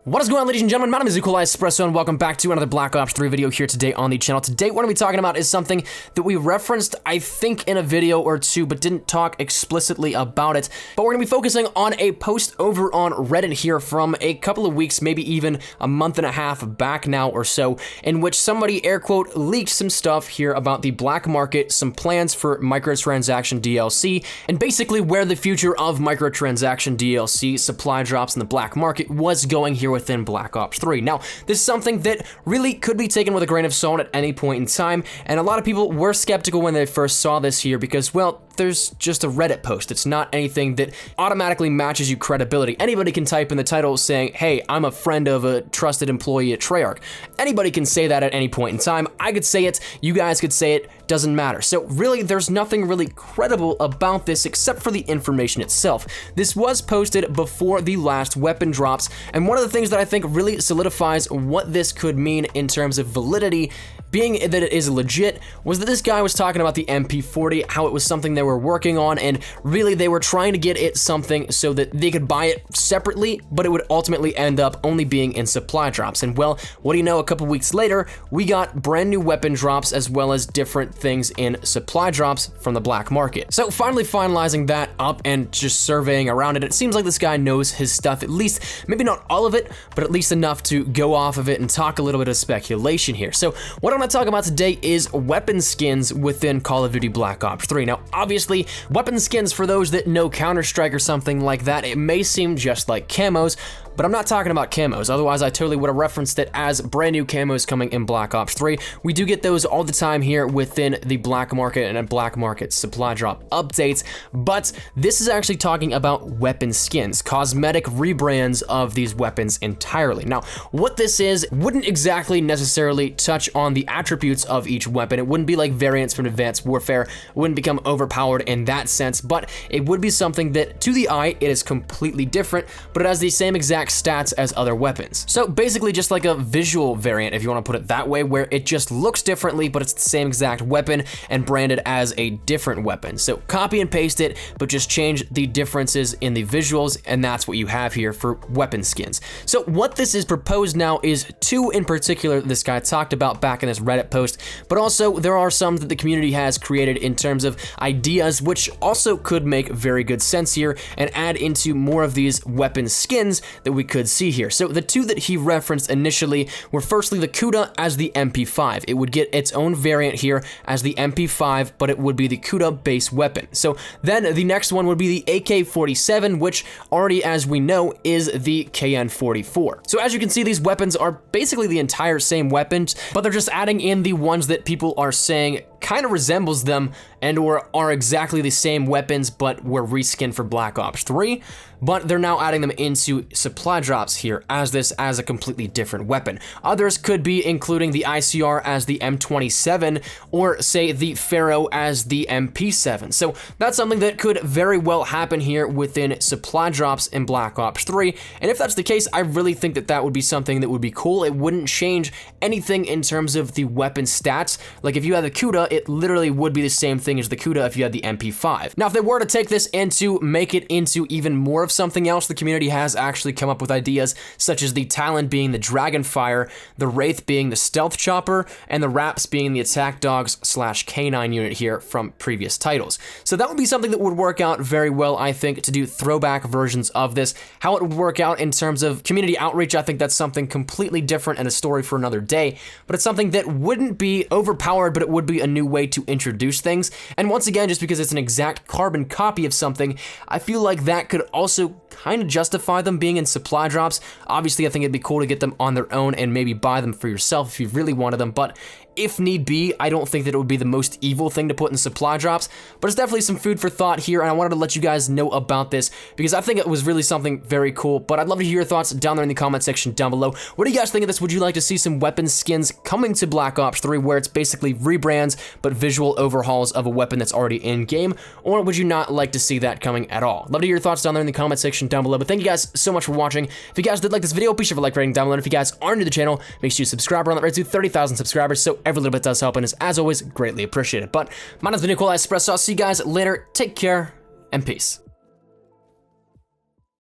What is going on, ladies and gentlemen? My name is Espresso, and welcome back to another Black Ops 3 video here today on the channel. Today, what I'm going to be talking about is something that we referenced, I think, in a video or two, but didn't talk explicitly about it. But we're going to be focusing on a post over on Reddit here from a couple of weeks, maybe even a month and a half back now or so, in which somebody, air quote, leaked some stuff here about the black market, some plans for microtransaction DLC, and basically where the future of microtransaction DLC supply drops in the black market was going here within Black Ops 3. Now, this is something that really could be taken with a grain of salt at any point in time, and a lot of people were skeptical when they first saw this here because, well, there's just a Reddit post. It's not anything that automatically matches you credibility. Anybody can type in the title saying, hey, I'm a friend of a trusted employee at Treyarch. Anybody can say that at any point in time. I could say it, you guys could say it, doesn't matter. So really, there's nothing really credible about this except for the information itself. This was posted before the last weapon drops, and one of the things that I think really solidifies what this could mean in terms of validity, being that it is legit, was that this guy was talking about the MP40, how it was something they were working on, and really they were trying to get it something so that they could buy it separately, but it would ultimately end up only being in supply drops. And well, what do you know, a couple weeks later, we got brand new weapon drops as well as different things in supply drops from the black market. So finally finalizing that up and just surveying around it, it seems like this guy knows his stuff, at least, maybe not all of it, but at least enough to go off of it and talk a little bit of speculation here. So what I'm going to talk about today is weapon skins within Call of Duty Black Ops 3. Now, obviously, weapon skins, for those that know Counter-Strike or something like that, it may seem just like camos, but I'm not talking about camos. Otherwise, I totally would have referenced it as brand new camos coming in Black Ops 3. We do get those all the time here within the black market and black market supply drop updates, but this is actually talking about weapon skins, cosmetic rebrands of these weapons entirely. Now, what this is wouldn't exactly necessarily touch on the attributes of each weapon. It wouldn't be like variants from Advanced Warfare. It wouldn't become overpowered in that sense, but it would be something that, to the eye, it is completely different, but it has the same exact stats as other weapons. So basically just like a visual variant, if you want to put it that way, where it just looks differently, but it's the same exact weapon and branded as a different weapon. So copy and paste it, but just change the differences in the visuals, and that's what you have here for weapon skins. So what this is proposed now is two in particular this guy talked about back in this Reddit post, but also there are some that the community has created in terms of ideas, which also could make very good sense here and add into more of these weapon skins that we could see here. So the two that he referenced initially were firstly the COD as the MP5. It would get its own variant here as the MP5, but it would be the COD base weapon. So then the next one would be the AK-47, which already, as we know, is the KN-44. So as you can see, these weapons are basically the entire same weapons, but they're just adding in the ones that people are saying kind of resembles them and or are exactly the same weapons, but were reskinned for Black Ops 3, but they're now adding them into supply drops here as a completely different weapon. Others could be including the ICR as the M27, or say the Pharaoh as the MP7. So that's something that could very well happen here within supply drops in Black Ops 3, and if that's the case, I really think that that would be something that would be cool. It wouldn't change anything in terms of the weapon stats. Like if you had the COD, it literally would be the same thing as the COD if you had the MP5. Now, if they were to take this and to make it into even more of something else, the community has actually come up with ideas such as the Talon being the Dragonfire, the Wraith being the Stealth Chopper, and the Raps being the Attack Dogs / K9 unit here from previous titles. So that would be something that would work out very well, I think, to do throwback versions of this. How it would work out in terms of community outreach, I think that's something completely different and a story for another day, but it's something that wouldn't be overpowered, but it would be a new way to introduce things. And once again, just because it's an exact carbon copy of something, I feel like that could also kind of justify them being in supply drops. Obviously, I think it'd be cool to get them on their own and maybe buy them for yourself if you really wanted them, but if need be, I don't think that it would be the most evil thing to put in supply drops, but it's definitely some food for thought here, and I wanted to let you guys know about this because I think it was really something very cool, but I'd love to hear your thoughts down there in the comment section down below. What do you guys think of this? Would you like to see some weapon skins coming to Black Ops 3 where it's basically rebrands but visual overhauls of a weapon that's already in-game, or would you not like to see that coming at all? Love to hear your thoughts down there in the comment section down below, but thank you guys so much for watching. If you guys did like this video, be sure to like, rating down below, and if you guys are new to the channel, make sure you subscribe. We're on that right to 30,000 subscribers, so every little bit does help and is, as always, greatly appreciated. But my name's been Espresso. I'll see you guys later. Take care and peace.